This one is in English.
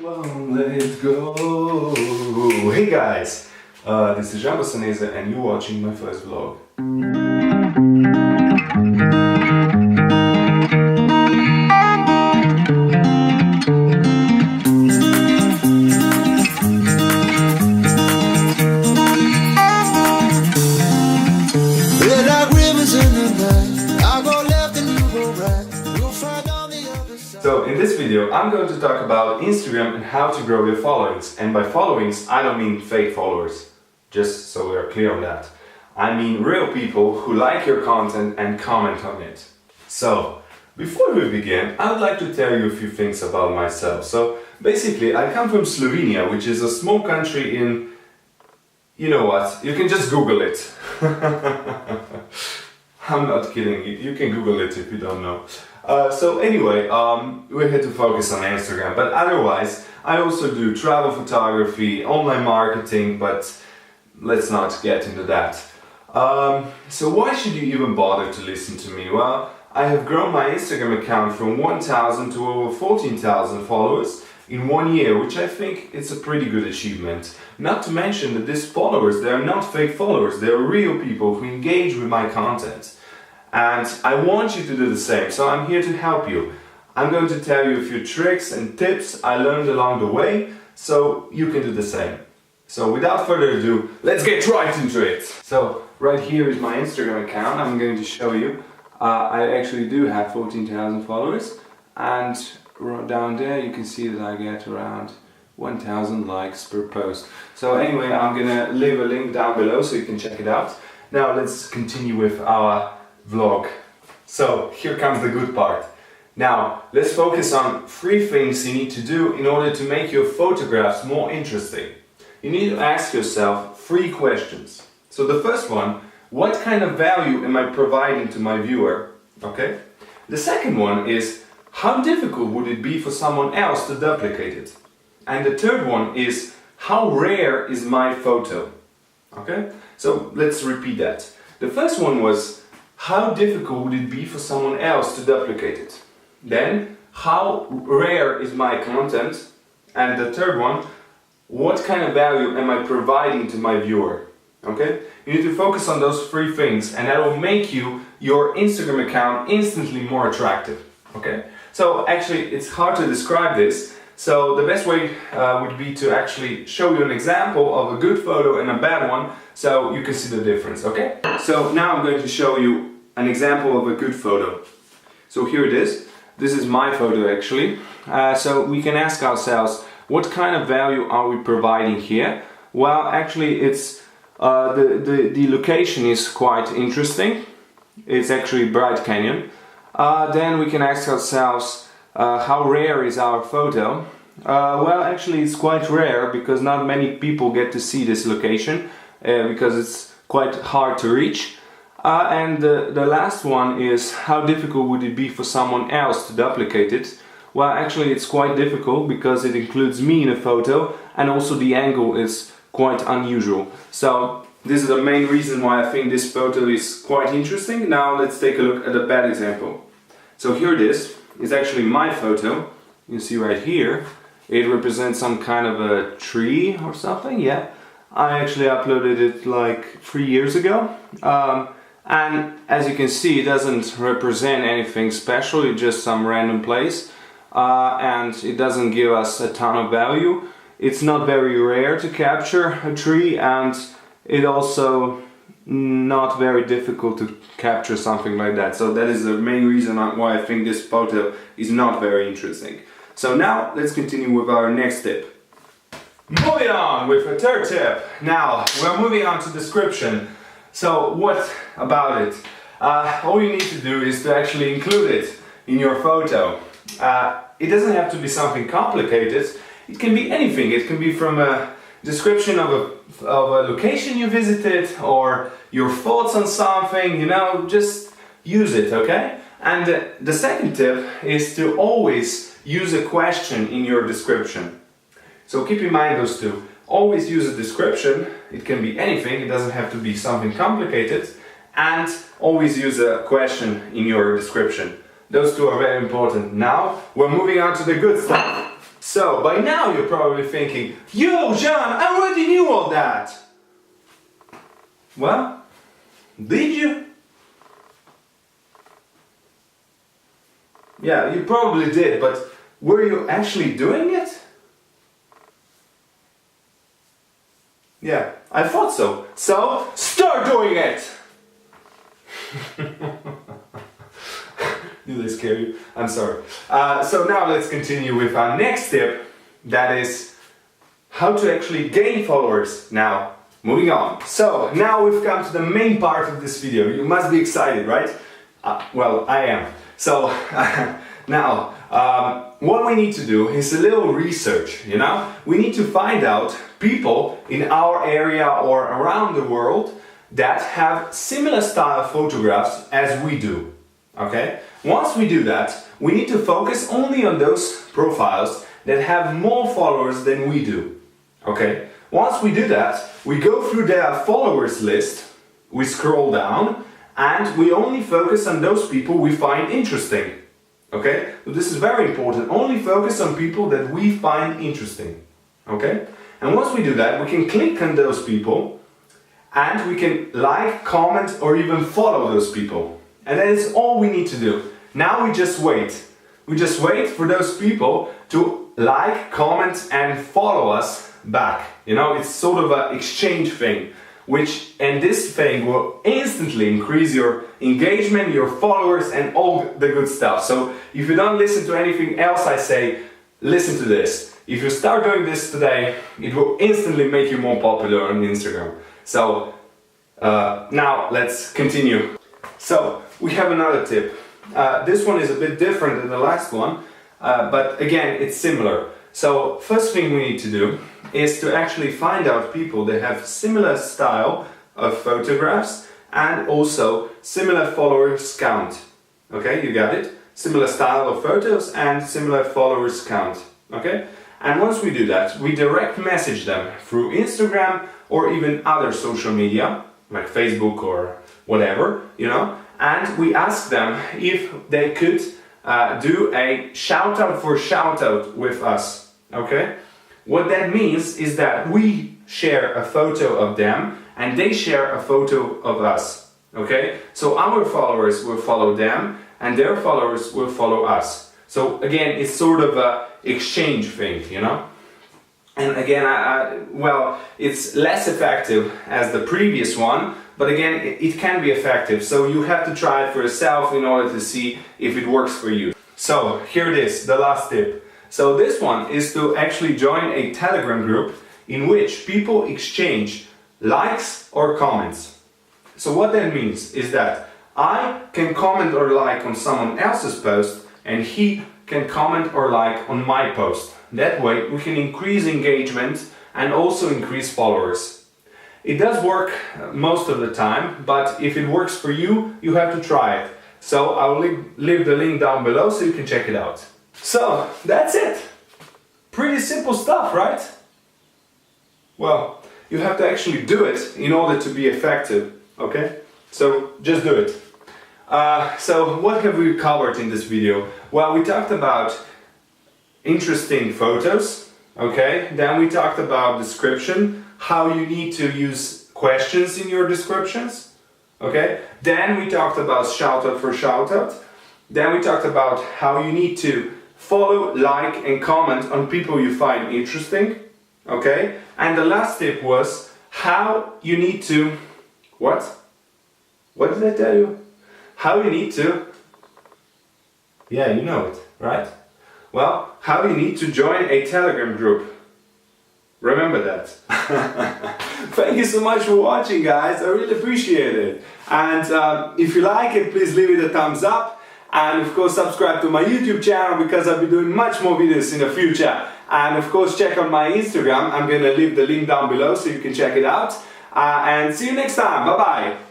Let's go! Hey guys! This is Zanbassa and you're watching my first vlog. So in this video I'm going to talk about Instagram and how to grow your followings. And by followings I don't mean fake followers, just so we are clear on that. I mean real people who like your content and comment on it. So before we begin, I would like to tell you a few things about myself. So basically I come from Slovenia, which is a small country in, you know what, you can just Google it. I'm not kidding, you can Google it if you don't know. So anyway, we're here to focus on Instagram, but otherwise I also do travel photography, online marketing, but let's not get into that. So why should you even bother to listen to me? Well, I have grown my Instagram account from 1,000 to over 14,000 followers in 1 year, which I think is a pretty good achievement. Not to mention that these followers, they are not fake followers, they are real people who engage with my content. And I want you to do the same, so I'm here to help you. I'm going to tell you a few tricks and tips I learned along the way, so you can do the same. So without further ado, let's get right into it! So right here is my Instagram account. I'm going to show you. I actually do have 14,000 followers, and down there you can see that I get around 1,000 likes per post. So anyway, I'm gonna leave a link down below so you can check it out. Now let's continue with our vlog. So here comes the good part. Now let's focus on 3 things you need to do in order to make your photographs more interesting. You need to ask yourself 3 questions. So the first one, what kind of value am I providing to my viewer? Okay. The second one is, how difficult would it be for someone else to duplicate it? And the third one is, how rare is my photo? Okay. So let's repeat that. The first one was, how difficult would it be for someone else to duplicate it? Then, how rare is my content? And the third one, what kind of value am I providing to my viewer? Okay? You need to focus on those 3 things, and that will make your Instagram account instantly more attractive. Okay? So actually it's hard to describe this, so the best way would be to actually show you an example of a good photo and a bad one, so you can see the difference, okay? So now I'm going to show you an example of a good photo. So here it is. This is my photo actually. So we can ask ourselves, what kind of value are we providing here? Well, actually it's the location is quite interesting. It's actually Bright Canyon. Then we can ask ourselves, how rare is our photo? Well, actually it's quite rare because not many people get to see this location because it's quite hard to reach. And the last one is, how difficult would it be for someone else to duplicate it? Well, actually it's quite difficult because it includes me in a photo, and also the angle is quite unusual. So this is the main reason why I think this photo is quite interesting. Now let's take a look at a bad example. So here it is. It's actually my photo. You see right here. It represents some kind of a tree or something, yeah. I actually uploaded it like 3 years ago. And as you can see, it doesn't represent anything special, it's just some random place. And it doesn't give us a ton of value. It's not very rare to capture a tree, and it also not very difficult to capture something like that. So that is the main reason why I think this photo is not very interesting. So now let's continue with our next tip. Moving on with a third tip. Now we're moving on to description. So what about it? All you need to do is to actually include it in your photo. It doesn't have to be something complicated. It can be anything. It can be from a description of a location you visited, or your thoughts on something, you know, just use it, okay? And the second tip is to always use a question in your description. So keep in mind those 2. Always use a description. It can be anything, it doesn't have to be something complicated. And always use a question in your description. Those 2 are very important. Now we're moving on to the good stuff. So by now you're probably thinking, yo Jean, I already knew all that. Well, did you? Yeah, you probably did, but were you actually doing it? Yeah, I thought so. So, start doing it! Did they scare you? I'm sorry. So now let's continue with our next tip. That is how to actually gain followers. Now, moving on. So now we've come to the main part of this video. You must be excited, right? Well, I am. So now, what we need to do is a little research, you know? We need to find out people in our area or around the world that have similar style photographs as we do. Okay? Once we do that, we need to focus only on those profiles that have more followers than we do. Okay? Once we do that, we go through their followers list, we scroll down, and we only focus on those people we find interesting. Okay? So this is very important. Only focus on people that we find interesting. Okay? And once we do that, we can click on those people and we can like, comment, or even follow those people. And that is all we need to do. Now we just wait. We just wait for those people to like, comment, and follow us back. You know, it's sort of an exchange thing, and this thing will instantly increase your engagement, your followers, and all the good stuff. So if you don't listen to anything else I say, listen to this. If you start doing this today, it will instantly make you more popular on Instagram. So now let's continue. So we have another tip. This one is a bit different than the last one, but again, it's similar. So first thing we need to do is to actually find out people that have similar style of photographs and also similar followers count. Okay, you got it? Similar style of photos and similar followers count. Okay? And once we do that, we direct message them through Instagram or even other social media, like Facebook or whatever, you know, and we ask them if they could do a shoutout for shoutout with us. Okay? What that means is that we share a photo of them and they share a photo of us. Okay? So our followers will follow them and their followers will follow us. So again, it's sort of a exchange thing, you know? And again, well, it's less effective as the previous one, but again, it can be effective. So you have to try it for yourself in order to see if it works for you. So here it is, the last tip. So this one is to actually join a Telegram group in which people exchange likes or comments. So what that means is that I can comment or like on someone else's post and he can comment or like on my post. That way we can increase engagement and also increase followers. It does work most of the time, but if it works for you, you have to try it. So I will leave the link down below so you can check it out. So that's it. Pretty simple stuff, right? Well, you have to actually do it in order to be effective, okay? So just do it. So what have we covered in this video? Well, we talked about interesting photos, okay? Then we talked about description, how you need to use questions in your descriptions, okay? Then we talked about shoutout for shoutout. Then we talked about how you need to follow, like, and comment on people you find interesting, okay? And the last tip was how you need to... What? What did I tell you? How you need to... Yeah, you know it, right? Well, how you need to join a Telegram group. Remember that. Thank you so much for watching, guys. I really appreciate it. And if you like it, please leave it a thumbs up. And of course, subscribe to my YouTube channel because I'll be doing much more videos in the future. And of course, check out my Instagram. I'm going to leave the link down below so you can check it out. And see you next time. Bye-bye.